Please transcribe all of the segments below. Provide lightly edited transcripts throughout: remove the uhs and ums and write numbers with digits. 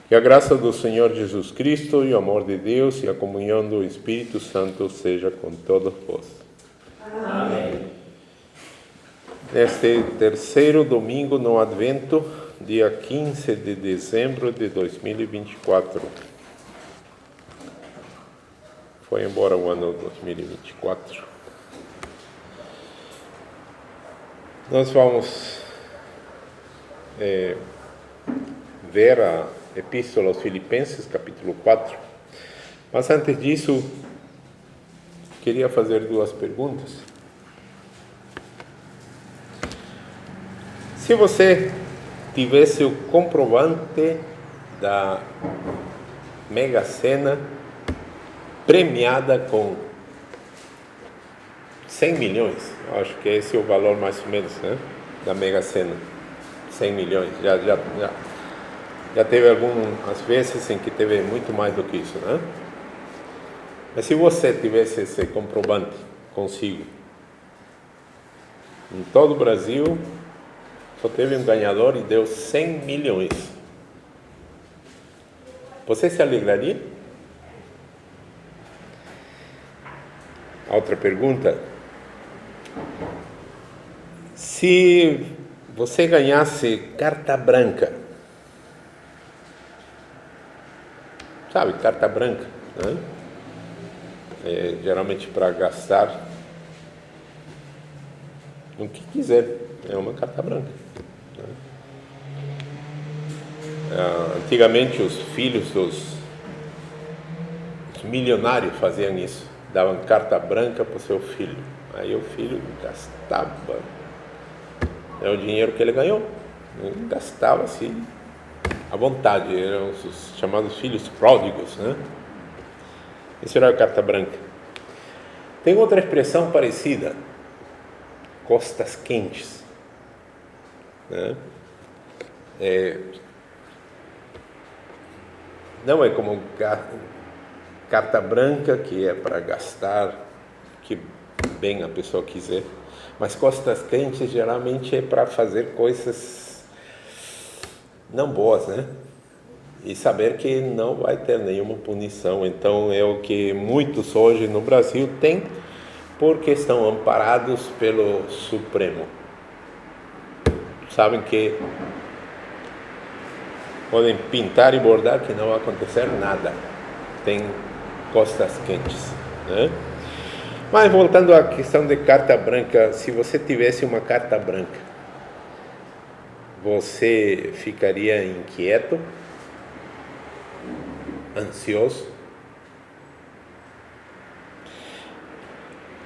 Que a graça do Senhor Jesus Cristo e o amor de Deus e a comunhão do Espírito Santo seja com todos vós. Amém. Neste terceiro domingo no Advento, dia 15 de dezembro de 2024. Foi embora o ano 2024. Nós vamos ver a Epístola aos Filipenses, capítulo 4. Mas antes disso, queria fazer duas perguntas. Se você tivesse o comprovante da Mega Sena premiada com 100 milhões, eu acho que esse é o valor mais ou menos, né, da Mega Sena, 100 milhões, já teve algumas vezes em que teve muito mais do que isso, né? Mas se você tivesse esse comprovante consigo, em todo o Brasil, só teve um ganhador e deu 100 milhões. Você se alegraria? Outra pergunta. Se você ganhasse carta branca, sabe, carta branca, né? Geralmente para gastar no que quiser, é uma carta branca. Antigamente os filhos dos milionários faziam isso, davam carta branca para o seu filho, aí o filho gastava o dinheiro que ele ganhou, gastava assim à vontade, eram os chamados filhos pródigos, né? Isso era a carta branca. Tem outra expressão parecida, costas quentes, né? Não é como carta branca, que é para gastar que bem a pessoa quiser, mas costas quentes geralmente é para fazer coisas não boas, né? E saber que não vai ter nenhuma punição. Então é o que muitos hoje no Brasil têm, porque estão amparados pelo Supremo. Sabem que podem pintar e bordar que não vai acontecer nada. Tem costas quentes, né? Mas voltando à questão de carta branca, se você tivesse uma carta branca, você ficaria inquieto, ansioso?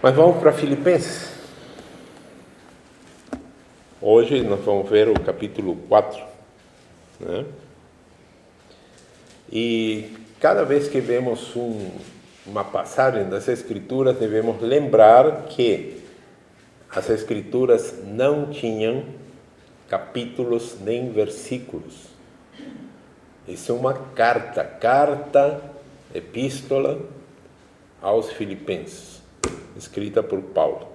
Mas vamos para Filipenses. Hoje nós vamos ver o capítulo 4, né? E cada vez que vemos uma passagem das Escrituras, devemos lembrar que as Escrituras não tinham capítulos nem versículos. Isso é uma carta, epístola aos Filipenses, escrita por Paulo.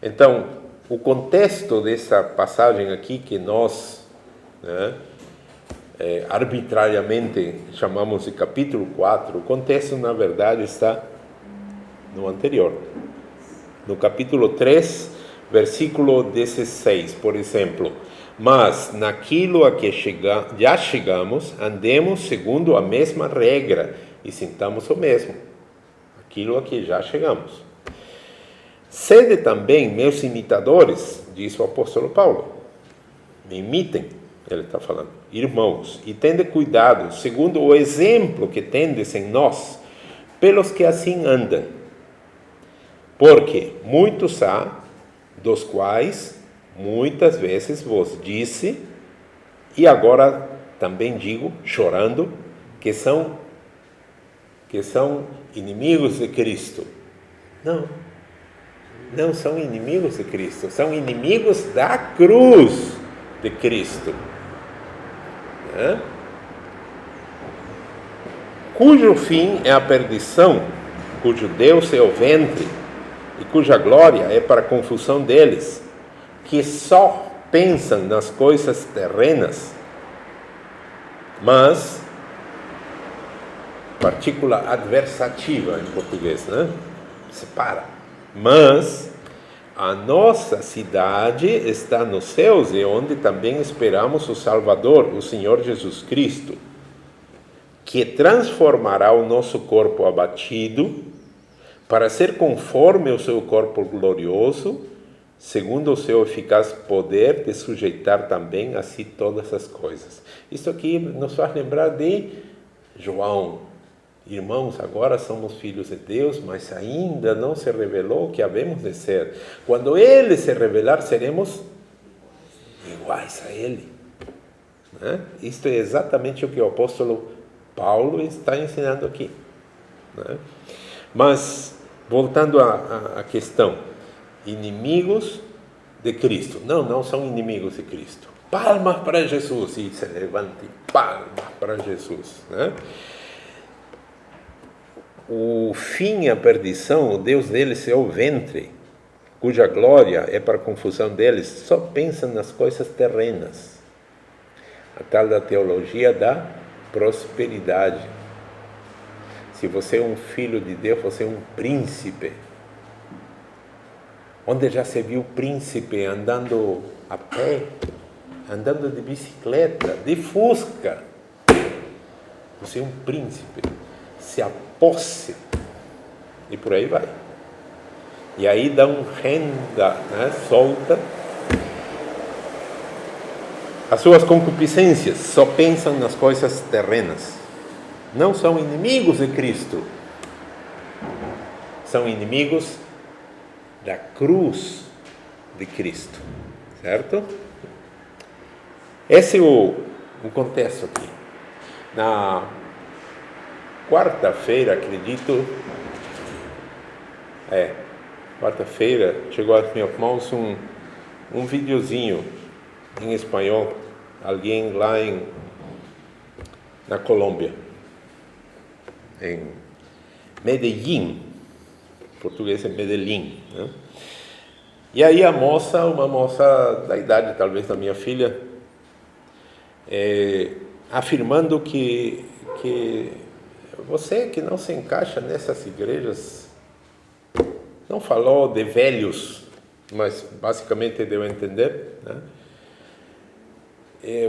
Então, o contexto dessa passagem aqui, que nós, arbitrariamente chamamos de capítulo 4, o contexto, na verdade, está no anterior. No capítulo 3, versículo 16, por exemplo: mas naquilo a que já chegamos, andemos segundo a mesma regra e sintamos o mesmo. Aquilo a que já chegamos. Sede também meus imitadores, diz o apóstolo Paulo. Me imitem, ele está falando, irmãos, e tende cuidado, segundo o exemplo que tendes em nós, pelos que assim andam. Porque muitos há, dos quais muitas vezes vos disse, e agora também digo, chorando, que são inimigos de Cristo. Não são inimigos de Cristo, são inimigos da cruz de Cristo, né? Cujo fim é a perdição, cujo Deus é o ventre, e cuja glória é para a confusão deles, que só pensam nas coisas terrenas, mas partícula adversativa em português, né? Separa. Mas a nossa cidade está nos céus, e onde também esperamos o Salvador, o Senhor Jesus Cristo, que transformará o nosso corpo abatido para ser conforme o seu corpo glorioso, segundo o seu eficaz poder de sujeitar também a si todas as coisas. Isso aqui nos faz lembrar de João. Irmãos, agora somos filhos de Deus, mas ainda não se revelou o que havemos de ser. Quando Ele se revelar, seremos iguais a Ele. Né? Isto é exatamente o que o apóstolo Paulo está ensinando aqui. Né? Mas, voltando à questão, inimigos de Cristo. Não são inimigos de Cristo. Palmas para Jesus, e se levante, palmas para Jesus. Né? O fim, a perdição, o Deus deles é o ventre, cuja glória é para a confusão deles, só pensam nas coisas terrenas. A tal da teologia da prosperidade. Se você é um filho de Deus, você é um príncipe. Onde já se viu príncipe andando a pé, andando de bicicleta, de fusca? Você é um príncipe. Se aposse. E por aí vai. E aí dá um renda, né, solta. As suas concupiscências só pensam nas coisas terrenas. Não são inimigos de Cristo. São inimigos da cruz de Cristo. Certo? Esse é o contexto aqui. Na quarta-feira, acredito, quarta-feira, chegou às minhas mãos um videozinho em espanhol, alguém lá na Colômbia, em Medellín, português é Medellín, né? E aí a moça, uma moça da idade talvez da minha filha, afirmando que você que não se encaixa nessas igrejas, não falou de velhos, mas basicamente deu a entender, né?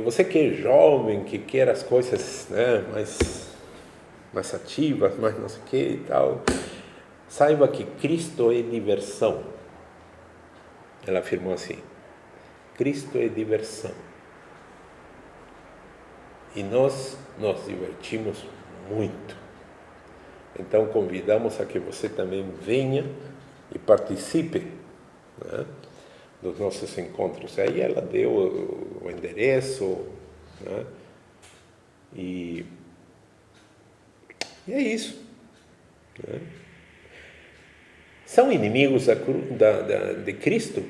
Você que é jovem, que quer as coisas, né, mais ativas, mais não sei o que e tal, saiba que Cristo é diversão. Ela afirmou assim: Cristo é diversão. E nós nos divertimos muito. Então convidamos a que você também venha e participe, né, dos nossos encontros. Aí ela deu o endereço, né, e é isso. Né? São inimigos de Cristo?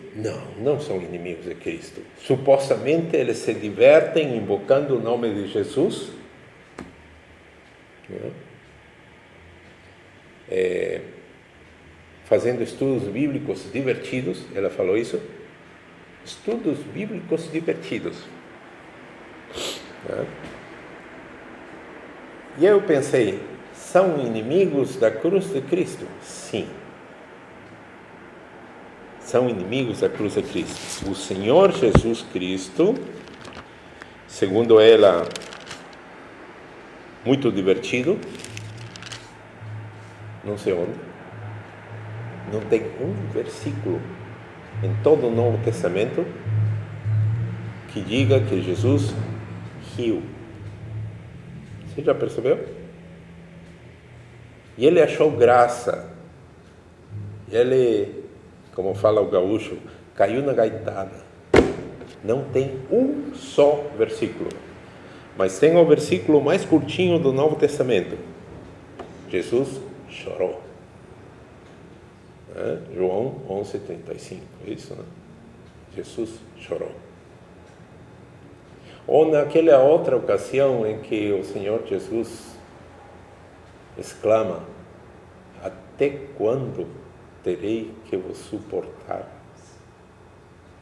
Não são inimigos de Cristo. Supostamente eles se divertem invocando o nome de Jesus. Né? Fazendo estudos bíblicos divertidos, ela falou isso. Estudos bíblicos divertidos. Né? E eu pensei, são inimigos da cruz de Cristo? Sim. São inimigos da cruz de Cristo. O Senhor Jesus Cristo, segundo ela, muito divertido, não sei onde, não tem um versículo em todo o Novo Testamento que diga que Jesus riu. Você já percebeu? E ele achou graça. Ele, como fala o gaúcho, caiu na gaitada. Não tem um só versículo. Mas tem o versículo mais curtinho do Novo Testamento. Jesus chorou. João 11:35. É isso, né? Jesus chorou. Ou naquela outra ocasião em que o Senhor Jesus exclama: até quando terei que vos suportar?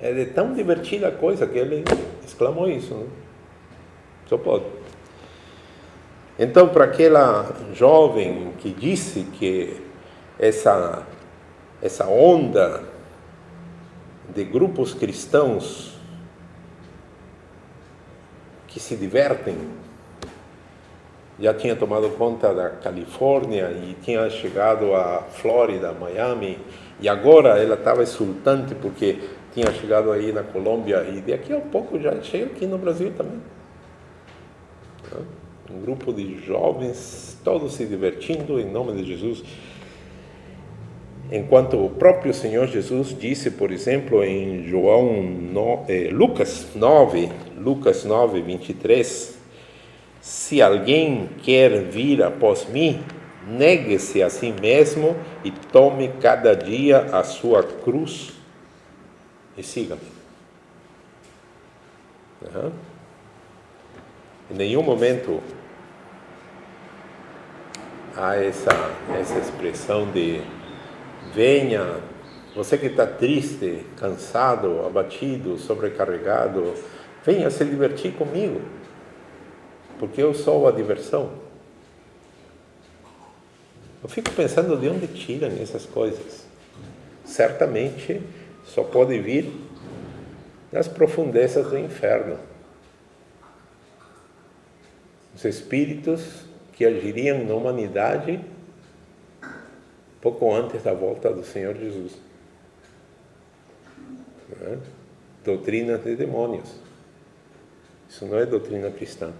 É de tão divertida a coisa que ele exclamou isso, né? Só pode. Então, para aquela jovem que disse que essa onda de grupos cristãos que se divertem já tinha tomado conta da Califórnia e tinha chegado à Flórida, Miami, e agora ela estava exultante porque tinha chegado aí na Colômbia e daqui a pouco já chega aqui no Brasil também. Um grupo de jovens, todos se divertindo em nome de Jesus. Enquanto o próprio Senhor Jesus disse, por exemplo, em Lucas 9, 23, se alguém quer vir após mim, negue-se a si mesmo e tome cada dia a sua cruz e siga-me. Em nenhum momento há essa expressão de venha, você que está triste, cansado, abatido, sobrecarregado, venha se divertir comigo, porque eu sou a diversão. Eu fico pensando de onde tiram essas coisas. Certamente só pode vir das profundezas do inferno. Os espíritos que agiriam na humanidade pouco antes da volta do Senhor Jesus. Doutrina de demônios. Isso não é doutrina cristã.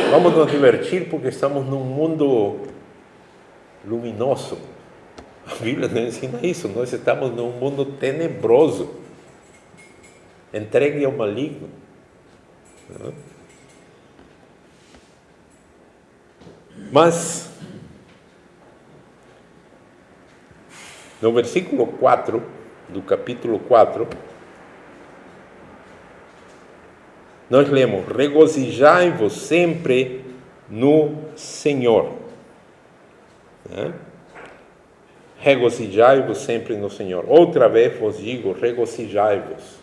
Vamos nos divertir porque estamos num mundo luminoso. A Bíblia não ensina isso. Nós estamos num mundo tenebroso, entregue ao maligno. Mas no versículo 4 do capítulo 4, nós lemos: regozijai-vos sempre no Senhor. Regozijai-vos sempre no Senhor. Outra vez vos digo, regozijai-vos.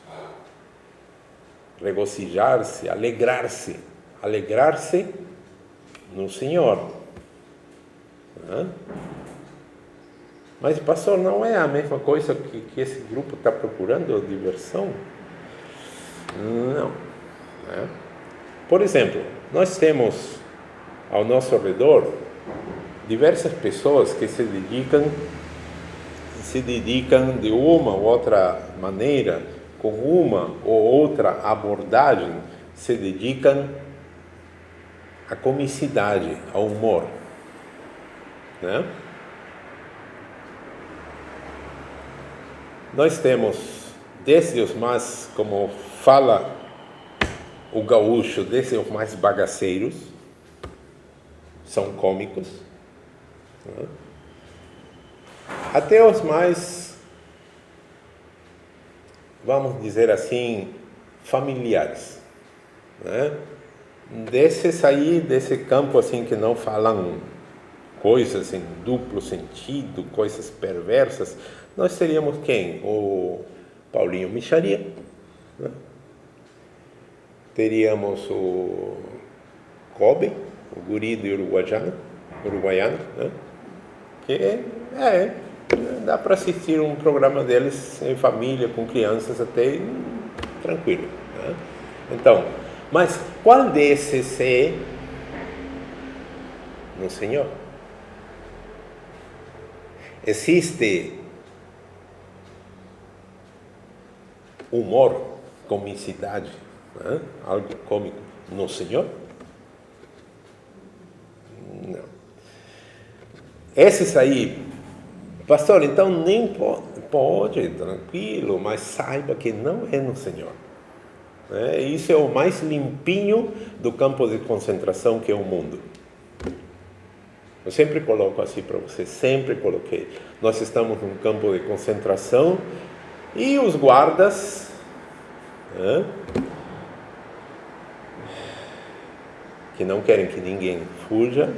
Regozijar-se, alegrar-se. Alegrar-se no Senhor. Mas, pastor, não é a mesma coisa que esse grupo está procurando, diversão? Não. Por exemplo, nós temos ao nosso redor diversas pessoas que se dedicam de uma ou outra maneira, com uma ou outra abordagem, se dedicam à comicidade, ao humor. Nós temos desde os mais, como fala o gaúcho, desde os mais bagaceiros, são cômicos, até os mais, vamos dizer assim, familiares, desses aí, desse campo assim que não falam coisas em duplo sentido, coisas perversas, nós teríamos quem? O Paulinho Micharia, teríamos o Kobe, o guri de uruguaiano, que dá para assistir um programa deles em família, com crianças, até tranquilo. Então, mas qual desses é no Senhor? Existe humor, comicidade, algo cômico no Senhor? Não. Esses aí, pastor, então nem pode, tranquilo, mas saiba que não é no Senhor. Isso é o mais limpinho do campo de concentração que é o mundo. Eu sempre coloco assim para você, sempre coloquei. Nós estamos num campo de concentração e os guardas que não querem que ninguém fuja,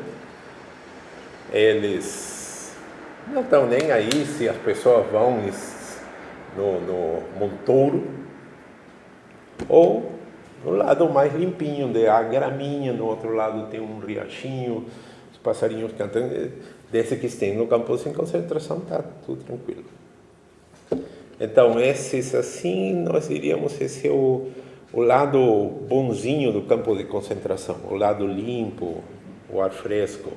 eles não estão nem aí se as pessoas vão no montouro ou No lado mais limpinho, onde há graminha, no outro lado tem um riachinho, os passarinhos cantando. Desse que tem no campo sem concentração, está tudo tranquilo. Então, esses assim, nós diríamos, esse é o lado bonzinho do campo de concentração, o lado limpo, o ar fresco,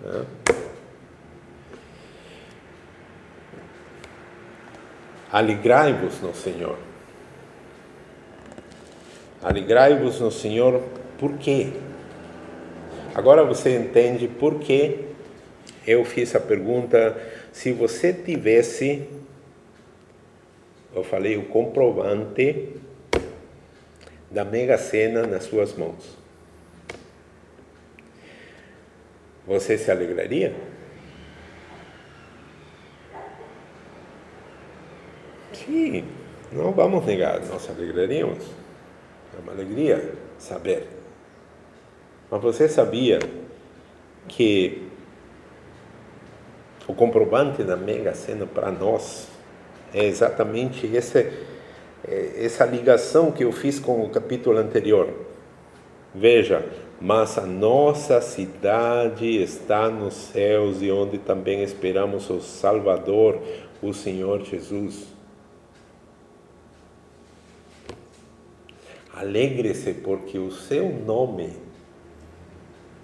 né? Alegrai-vos no Senhor. Alegrai-vos no Senhor, por quê? Agora você entende por que eu fiz a pergunta, se você tivesse, eu falei, o comprovante da Mega Sena nas suas mãos. Você se alegraria? Sim, não vamos negar, nós alegraríamos. É uma alegria saber. Mas você sabia que o comprovante da Mega Sena para nós é exatamente essa ligação que eu fiz com o capítulo anterior? Veja, mas a nossa cidade está nos céus e onde também esperamos o Salvador, o Senhor Jesus. Alegre-se porque o seu nome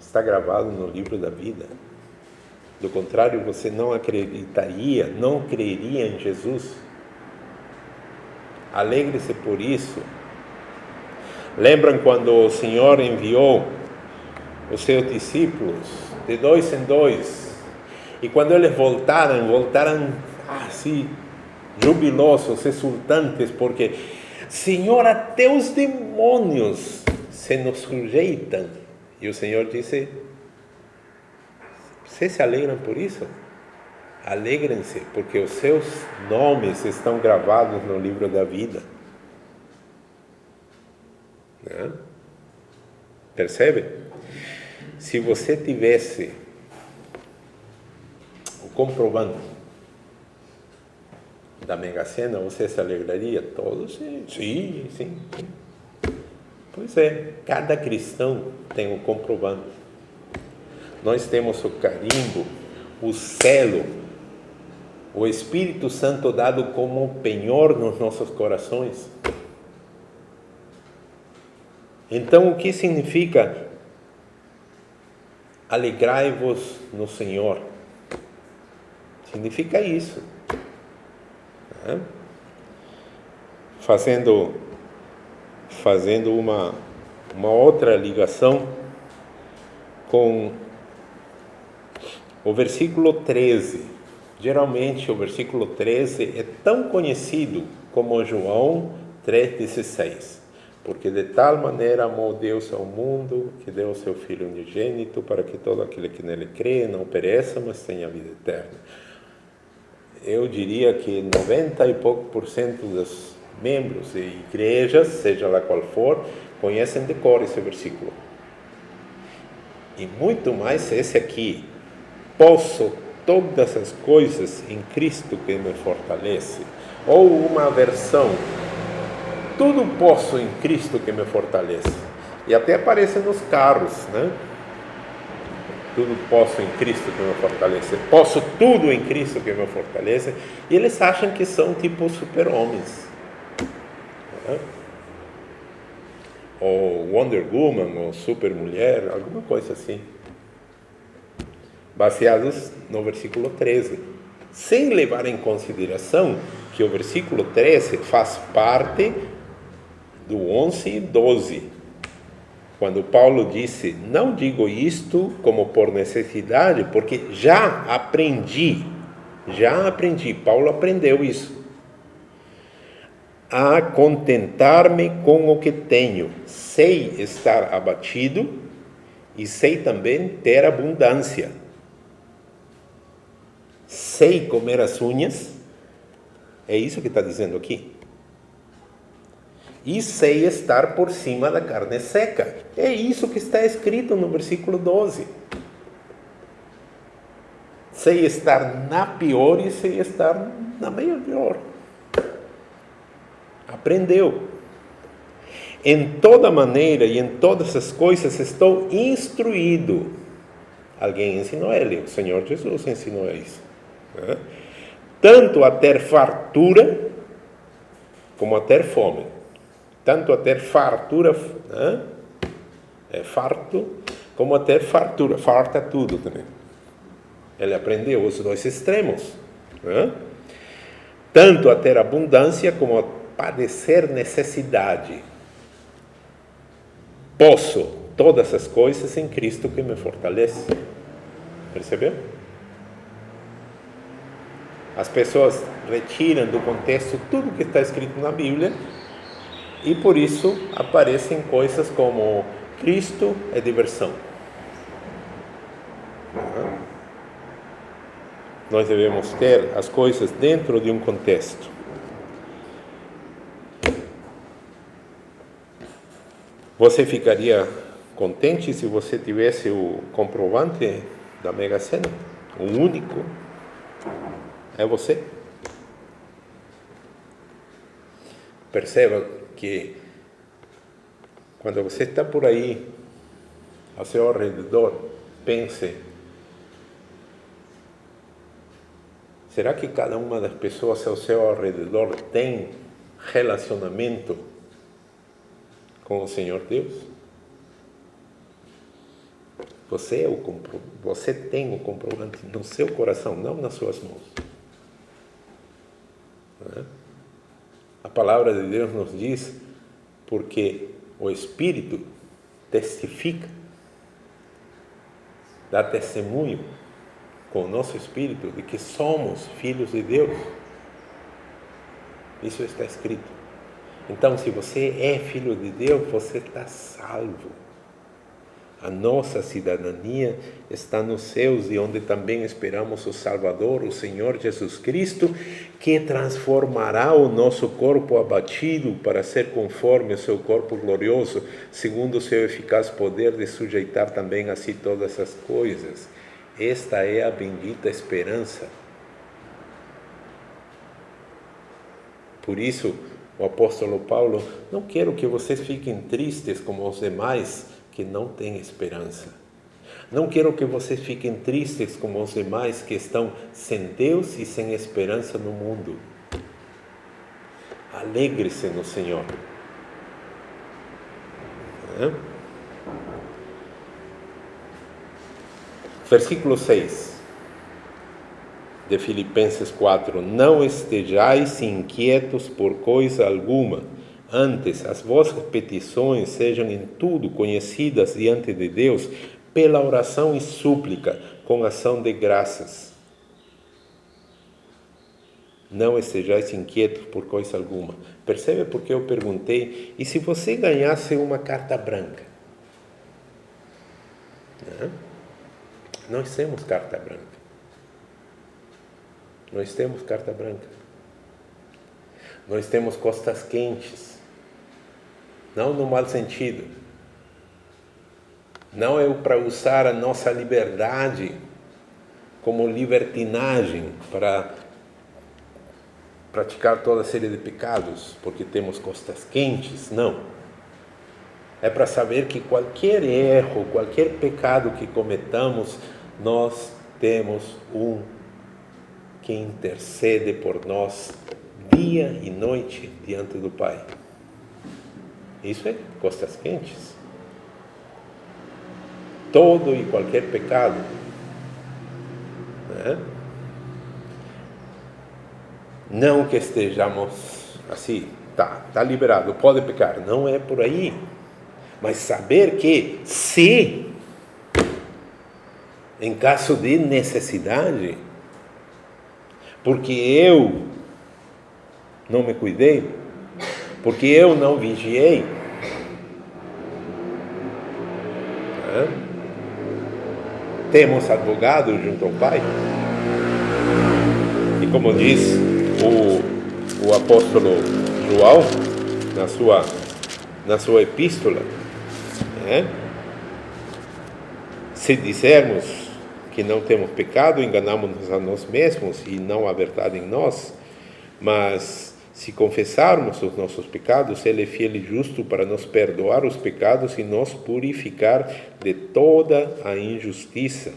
está gravado no livro da vida. Do contrário, você não acreditaria, não creria em Jesus. Alegre-se por isso. Lembram quando o Senhor enviou os seus discípulos de 2 em 2? E quando eles voltaram assim, jubilosos, exultantes, porque, Senhor, até os demônios se nos sujeitam. E o Senhor disse, vocês se alegram por isso? Alegrem-se, porque os seus nomes estão gravados no livro da vida. Né? Percebe? Se você tivesse o comprovante da Mega Sena, você se alegraria? Todos? Sim. Pois é, cada cristão tem um comprovante. Nós temos o carimbo, o selo, o Espírito Santo dado como penhor nos nossos corações. Então, o que significa alegrai-vos no Senhor? Significa isso. Né? Fazendo uma outra ligação com o versículo 13. Geralmente o versículo 13 é tão conhecido como João 3,16. Porque de tal maneira amou Deus ao mundo, que deu o seu Filho unigênito, para que todo aquele que nele crê não pereça, mas tenha vida eterna. Eu diria que 90 e pouco por cento dos membros de igrejas, seja lá qual for, conhecem de cor esse versículo. E muito mais esse aqui. Posso todas as coisas em Cristo que me fortalece. Ou uma versão, tudo posso em Cristo que me fortalece. E até aparece nos carros, né? Tudo posso em Cristo que me fortalece. Posso tudo em Cristo que me fortalece. E eles acham que são tipo super-homens. Né? Ou Wonder Woman, ou Super-Mulher, alguma coisa assim. Baseados no versículo 13. Sem levar em consideração que o versículo 13 faz parte do 11 e 12, quando Paulo disse, não digo isto como por necessidade, porque já aprendi, Paulo aprendeu isso, a contentar-me com o que tenho, sei estar abatido e sei também ter abundância, sei comer as unhas, é isso que está dizendo aqui. E sei estar por cima da carne seca. É isso que está escrito no versículo 12. Sei estar na pior e sei estar na melhor. Aprendeu. Em toda maneira e em todas as coisas estou instruído. Alguém ensinou ele, o Senhor Jesus ensinou isso. Né? Tanto a ter fartura, como a ter fome. Tanto a ter fartura, né? É farto, como a ter fartura. Farta tudo também. Ele aprendeu os dois extremos. Né? Tanto a ter abundância, como a padecer necessidade. Posso todas as coisas em Cristo que me fortalece. Percebeu? As pessoas retiram do contexto tudo que está escrito na Bíblia e por isso aparecem coisas como Cristo é diversão. Nós devemos ter as coisas dentro de um contexto. Você ficaria contente se você tivesse o comprovante da Mega Sena? O único é você. Perceba que quando você está por aí, ao seu redor, pense: será que cada uma das pessoas ao seu redor tem relacionamento com o Senhor Deus? Você tem o comprovante no seu coração, não nas suas mãos. A palavra de Deus nos diz, porque o Espírito testifica, dá testemunho com o nosso Espírito de que somos filhos de Deus. Isso está escrito. Então, se você é filho de Deus, você está salvo. A nossa cidadania está nos céus, de onde também esperamos o Salvador, o Senhor Jesus Cristo, que transformará o nosso corpo abatido para ser conforme o seu corpo glorioso, segundo o seu eficaz poder de sujeitar também a si todas as coisas. Esta é a bendita esperança. Por isso, o apóstolo Paulo: não quero que vocês fiquem tristes como os demais que não têm esperança. Não quero que vocês fiquem tristes como os demais que estão sem Deus e sem esperança no mundo. Alegre-se no Senhor. Versículo 6 de Filipenses 4: não estejais inquietos por coisa alguma, antes as vossas petições sejam em tudo conhecidas diante de Deus, pela oração e súplica, com ação de graças. Não estejais inquietos por coisa alguma. Percebe porque eu perguntei: e se você ganhasse uma carta branca? Nós temos carta branca. Nós temos carta branca. Nós temos costas quentes. Não no mau sentido. Não é para usar a nossa liberdade como libertinagem para praticar toda a série de pecados, porque temos costas quentes. Não. É para saber que qualquer erro, qualquer pecado que cometamos, nós temos um que intercede por nós dia e noite diante do Pai. Isso é costas quentes. Todo e qualquer pecado, não que estejamos assim, tá liberado, pode pecar, não é por aí, mas saber que se em caso de necessidade, porque eu não me cuidei, porque eu não vigiei, temos advogado junto ao Pai. E como diz o apóstolo João na sua epístola, se dissermos que não temos pecado, enganamos-nos a nós mesmos e não há verdade em nós. Mas Se confessarmos os nossos pecados, Ele é fiel e justo para nos perdoar os pecados e nos purificar de toda a injustiça.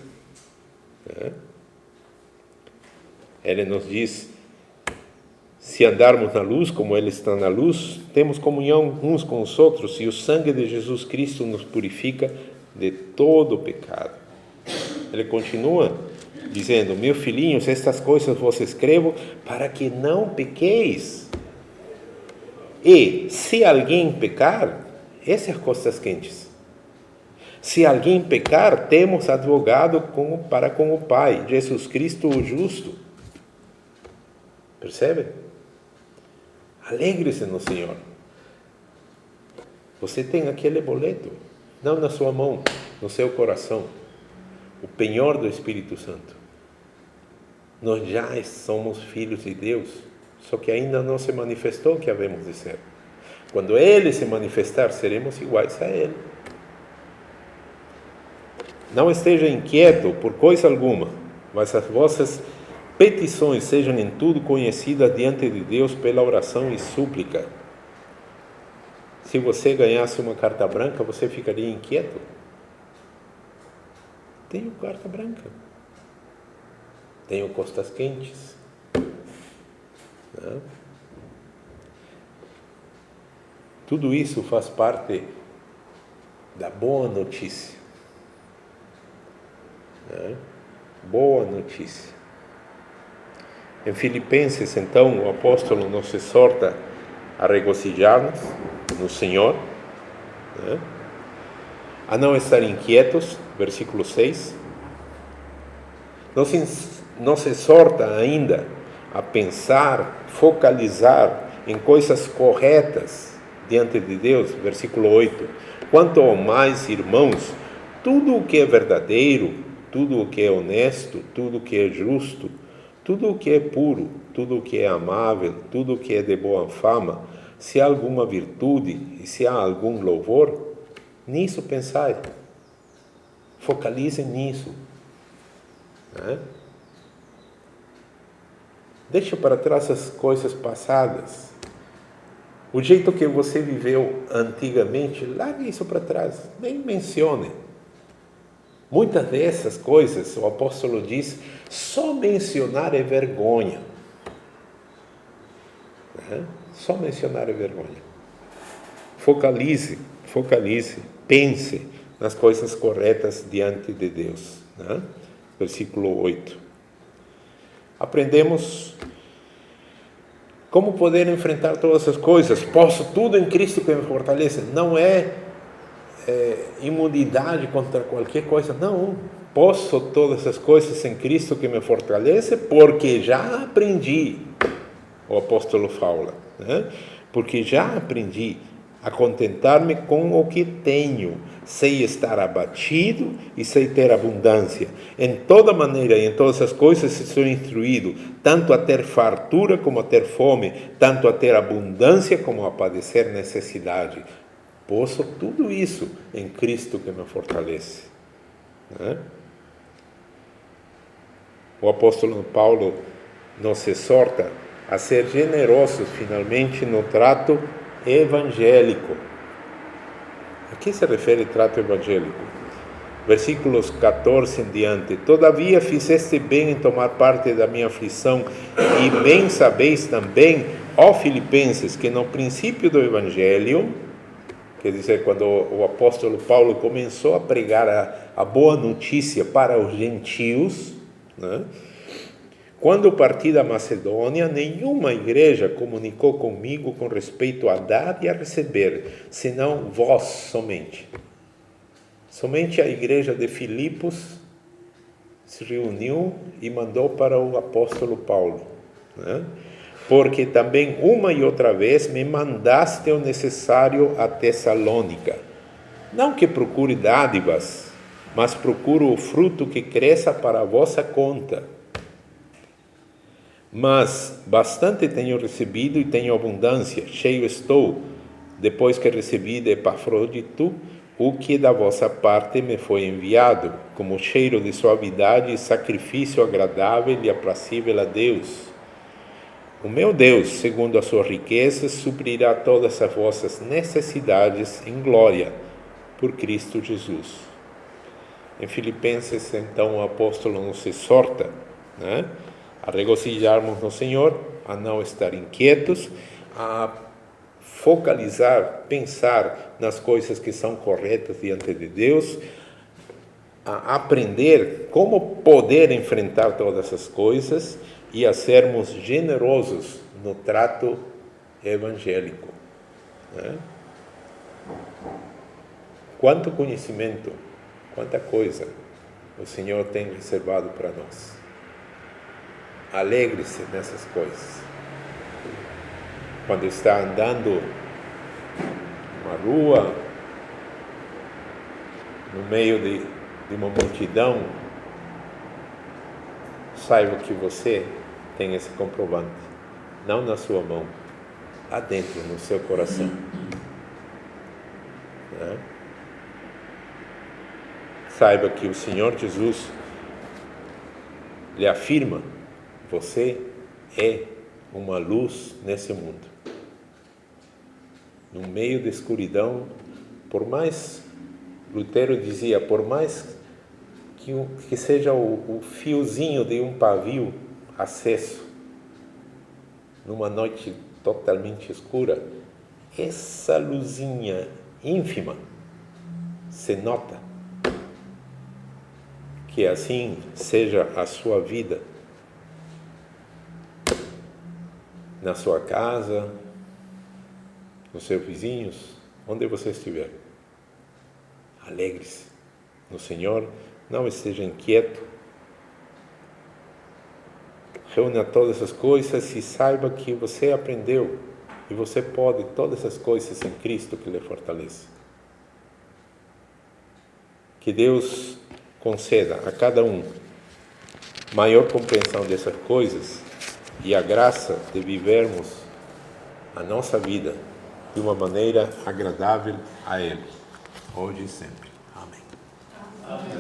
Ele nos diz: se andarmos na luz, como Ele está na luz, temos comunhão uns com os outros, e o sangue de Jesus Cristo nos purifica de todo o pecado. Ele continua dizendo: meus filhinhos, estas coisas vos escrevo para que não pequeis. E se alguém pecar, essas coisas quentes. Se alguém pecar, temos advogado para com o Pai, Jesus Cristo o justo. Percebe? Alegre-se no Senhor. Você tem aquele boleto, não na sua mão, no seu coração, o penhor do Espírito Santo. Nós já somos filhos de Deus, só que ainda não se manifestou o que havemos de ser. Quando Ele se manifestar, seremos iguais a Ele. Não esteja inquieto por coisa alguma, mas as vossas petições sejam em tudo conhecidas diante de Deus pela oração e súplica. Se você ganhasse uma carta branca, você ficaria inquieto? Tenho carta branca. Tenho costas quentes. Não? Tudo isso faz parte da boa notícia. Não? Boa notícia. Em Filipenses, então, o apóstolo nos exorta a regozijar-nos no Senhor, né? A não estar inquietos, versículo 6. Nos exorta ainda a pensar, focalizar em coisas corretas diante de Deus, versículo 8. Quanto ao mais, irmãos, tudo o que é verdadeiro, tudo o que é honesto, tudo o que é justo, tudo o que é puro, tudo o que é amável, tudo o que é de boa fama, se há alguma virtude e se há algum louvor, nisso pensai. Focalizem nisso. Né? Deixa para trás as coisas passadas. O jeito que você viveu antigamente, largue isso para trás. Nem mencione. Muitas dessas coisas, o apóstolo diz, só mencionar é vergonha. Só mencionar é vergonha. Focalize, pense nas coisas corretas diante de Deus. Versículo 8. Aprendemos como poder enfrentar todas as coisas. Posso tudo em Cristo que me fortalece. Não é imunidade contra qualquer coisa, não. Posso todas as coisas em Cristo que me fortalece, porque já aprendi, o apóstolo fala, né? Porque já aprendi a contentar-me com o que tenho, sei estar abatido e sei ter abundância. Em toda maneira e em todas as coisas sou instruído, tanto a ter fartura como a ter fome, tanto a ter abundância como a padecer necessidade. Posso tudo isso em Cristo que me fortalece. Né? O apóstolo Paulo nos exorta a ser generosos finalmente no trato evangélico. A que se refere trato evangélico? Versículos 14 em diante. Todavia fizeste bem em tomar parte da minha aflição, e bem sabeis também, ó Filipenses, que no princípio do evangelho, quer dizer, quando o apóstolo Paulo começou a pregar a boa notícia para os gentios, né? Quando parti da Macedônia, nenhuma igreja comunicou comigo com respeito a dar e a receber, senão vós somente. Somente a igreja de Filipos se reuniu e mandou para o apóstolo Paulo, né? Porque também uma e outra vez me mandaste o necessário a Tessalônica. Não que procure dádivas, mas procuro o fruto que cresça para a vossa conta. Mas bastante tenho recebido e tenho abundância, cheio estou, depois que recebi de Epafrodito o que da vossa parte me foi enviado, como cheiro de suavidade e sacrifício agradável e aprazível a Deus. o meu Deus, segundo a sua riqueza, suprirá todas as vossas necessidades em glória, por Cristo Jesus. Em Filipenses, então, o apóstolo nos exorta, né, a regozijarmos no Senhor, a não estar inquietos, a focalizar, pensar nas coisas que são corretas diante de Deus, a aprender como poder enfrentar todas essas coisas e a sermos generosos no trato evangélico, né? Quanto conhecimento, quanta coisa o Senhor tem reservado para nós. Alegre-se nessas coisas. Quando está andando numa rua, no meio de uma multidão, saiba que você tem esse comprovante, não na sua mão, lá dentro, no seu coração. Né? Saiba que o Senhor Jesus lhe afirma: você é uma luz nesse mundo. No meio da escuridão, por mais, Lutero dizia, por mais que seja o fiozinho de um pavio aceso, numa noite totalmente escura, essa luzinha ínfima se nota. Que assim seja a sua vida, na sua casa, nos seus vizinhos, onde você estiver. Alegre-se no Senhor, não esteja inquieto. Reúna todas as coisas e saiba que você aprendeu e você pode todas as coisas em Cristo que lhe fortalece. Que Deus conceda a cada um maior compreensão dessas coisas e a graça de vivermos a nossa vida de uma maneira agradável a Ele, hoje e sempre. Amém. Amém.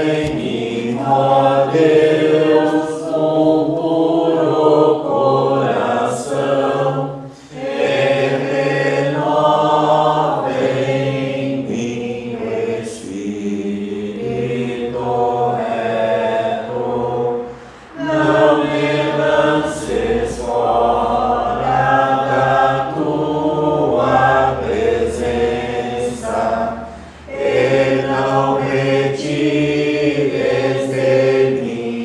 Em mim, ó Deus, o puro coração, renova em mim o espírito reto. Não me lances fora da tua presença, e não retires de mim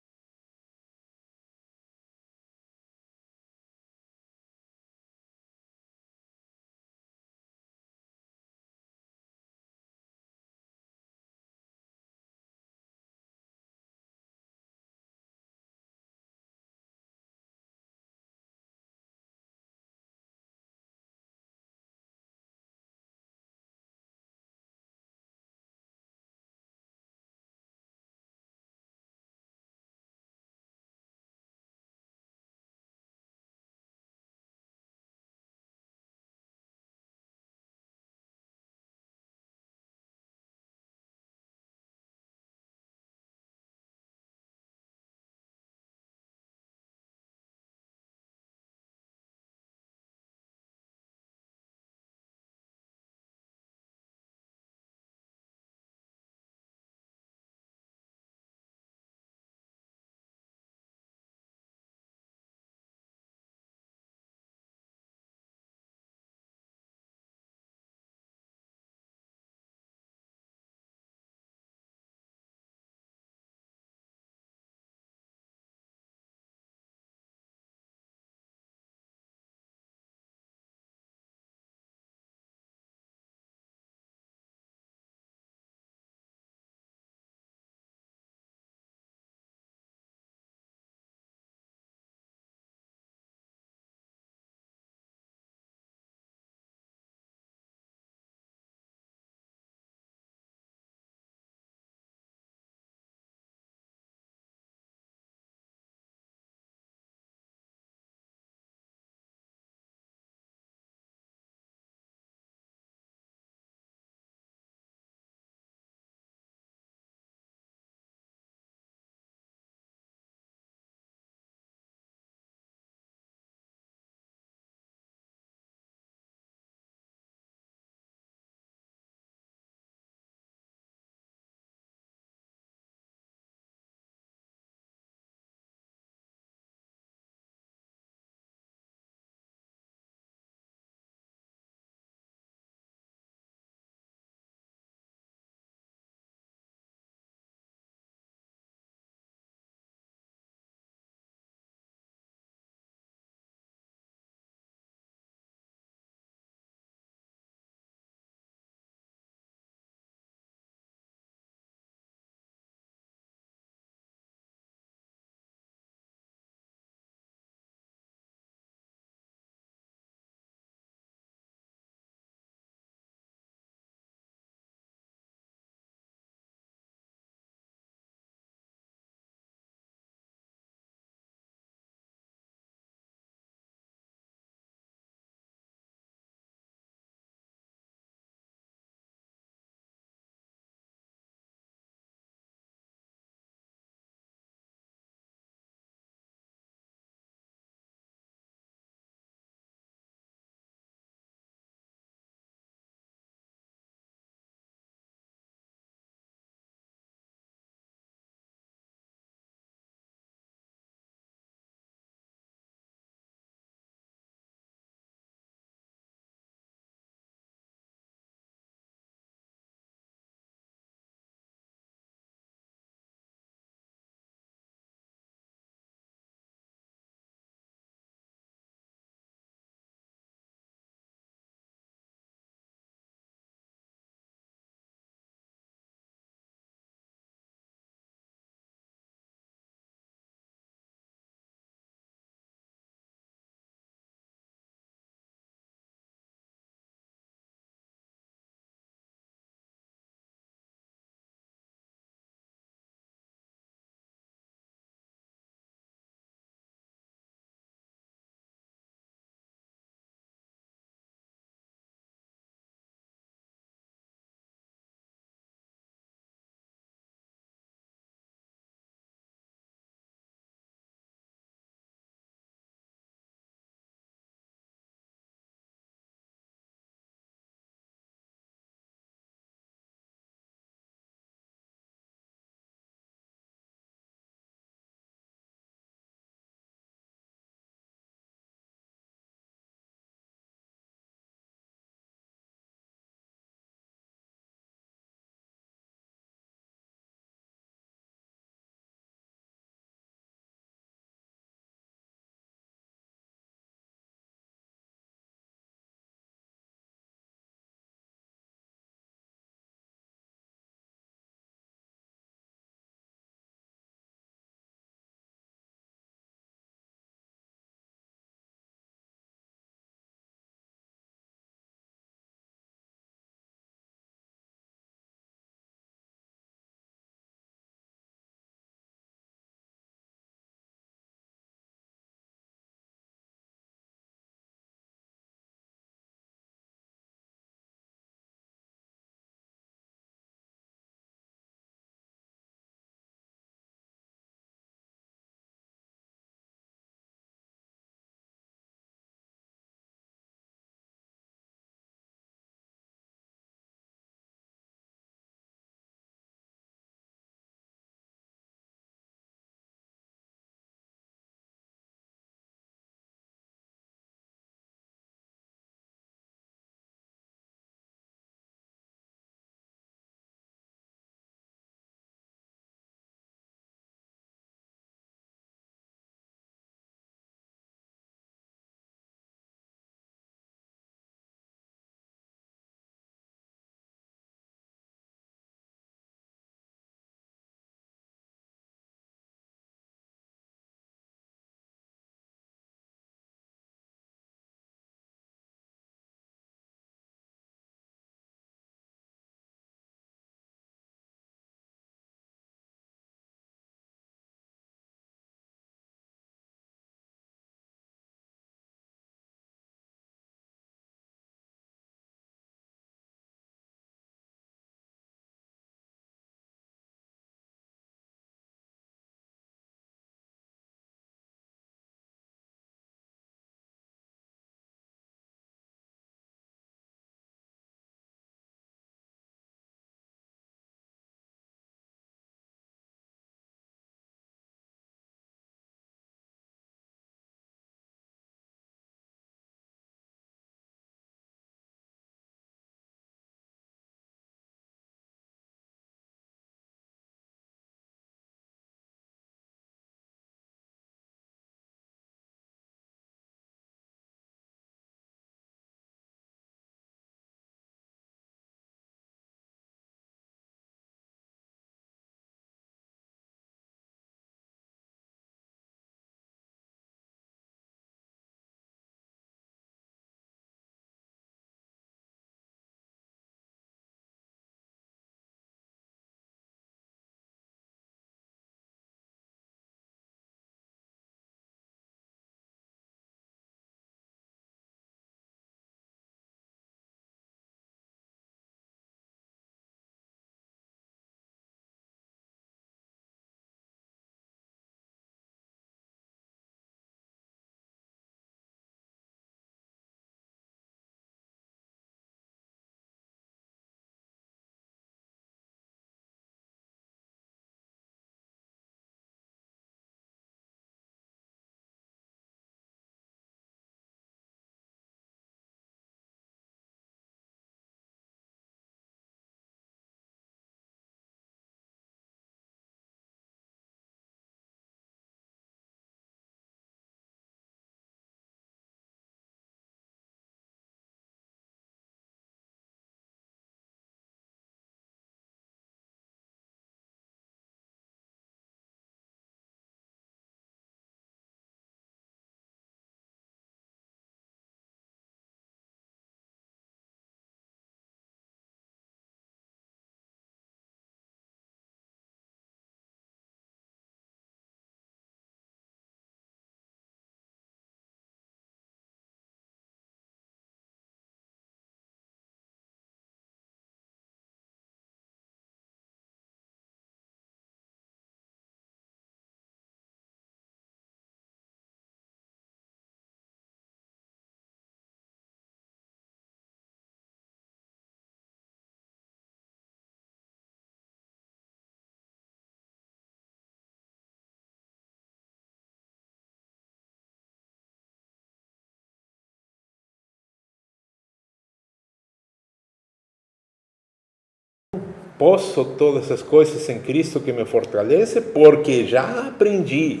Posso todas as coisas em Cristo que me fortalece, porque já aprendi,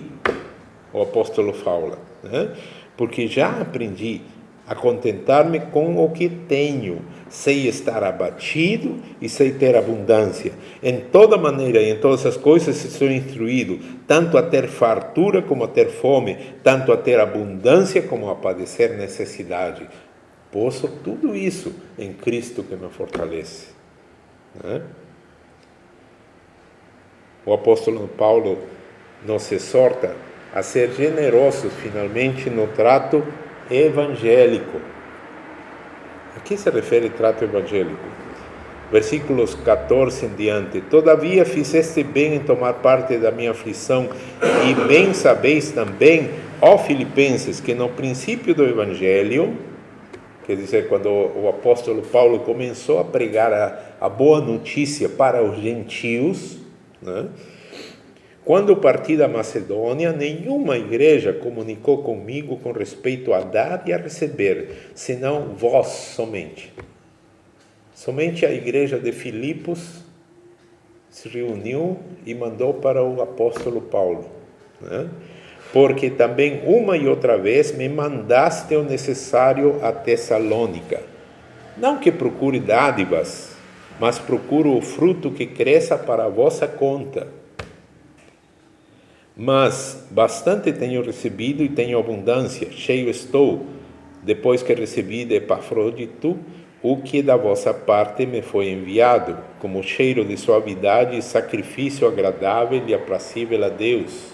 o apóstolo fala, né? Porque já aprendi a contentar-me com o que tenho, sei estar abatido e sei ter abundância. Em toda maneira e em todas as coisas sou instruído, tanto a ter fartura como a ter fome, tanto a ter abundância como a padecer necessidade. Posso tudo isso em Cristo que me fortalece, né? O apóstolo Paulo nos exorta a ser generosos finalmente no trato evangélico. A que se refere trato evangélico? Versículos 14 em diante. Todavia fizeste bem em tomar parte da minha aflição, e bem sabeis também, ó Filipenses, que no princípio do evangelho, quer dizer, quando o apóstolo Paulo começou a pregar a boa notícia para os gentios, né? Quando parti da Macedônia, nenhuma igreja comunicou comigo com respeito a dar e a receber, senão vós somente. Somente a igreja de Filipos se reuniu e mandou para o apóstolo Paulo, né? Porque também uma e outra vez me mandaste o necessário a Tessalônica. Não que procure dádivas, mas procuro o fruto que cresça para a vossa conta. Mas bastante tenho recebido e tenho abundância, cheio estou, depois que recebi de Epafrodito o que da vossa parte me foi enviado, como cheiro de suavidade e sacrifício agradável e aprazível a Deus.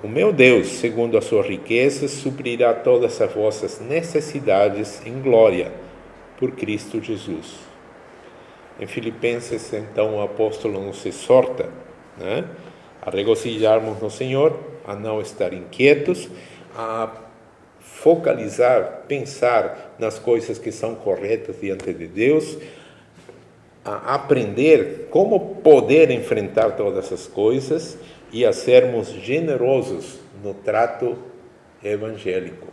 O meu Deus, segundo as suas riquezas, suprirá todas as vossas necessidades em glória, por Cristo Jesus. Em Filipenses, então, o apóstolo nos exorta, né, a regozijarmos no Senhor, a não estar inquietos, a focalizar, pensar nas coisas que são corretas diante de Deus, a aprender como poder enfrentar todas essas coisas e a sermos generosos no trato evangélico,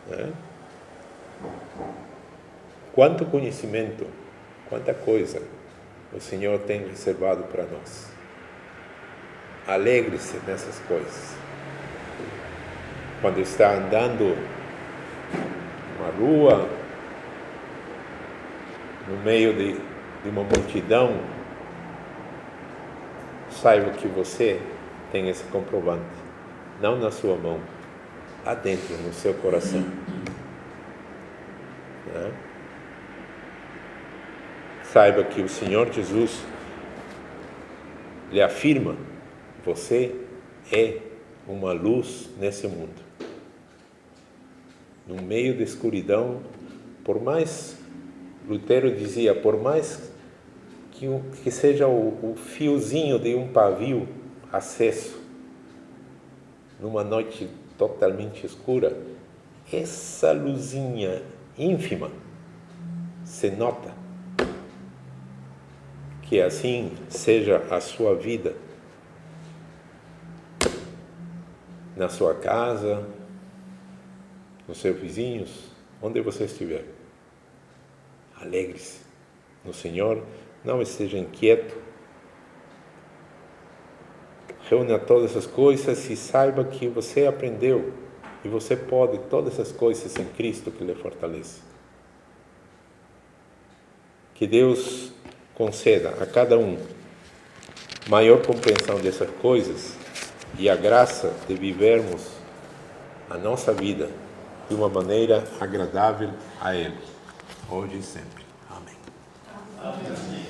né? Quanto conhecimento, quanta coisa o Senhor tem reservado para nós. Alegre-se nessas coisas. Quando está andando numa rua, no meio de uma multidão, saiba que você tem esse comprovante, não na sua mão, lá dentro, no seu coração, né? Saiba que o Senhor Jesus lhe afirma: você é uma luz nesse mundo. No meio da escuridão, por mais, Lutero dizia, por mais que seja o fiozinho de um pavio aceso, numa noite totalmente escura, essa luzinha ínfima se nota. Que assim seja a sua vida, na sua casa, nos seus vizinhos, onde você estiver. Alegre-se no Senhor, não esteja inquieto. Reúna todas as coisas e saiba que você aprendeu e você pode todas as coisas em Cristo que lhe fortalece. Que Deus conceda a cada um maior compreensão dessas coisas e a graça de vivermos a nossa vida de uma maneira agradável a Ele, hoje e sempre. Amém. Amém.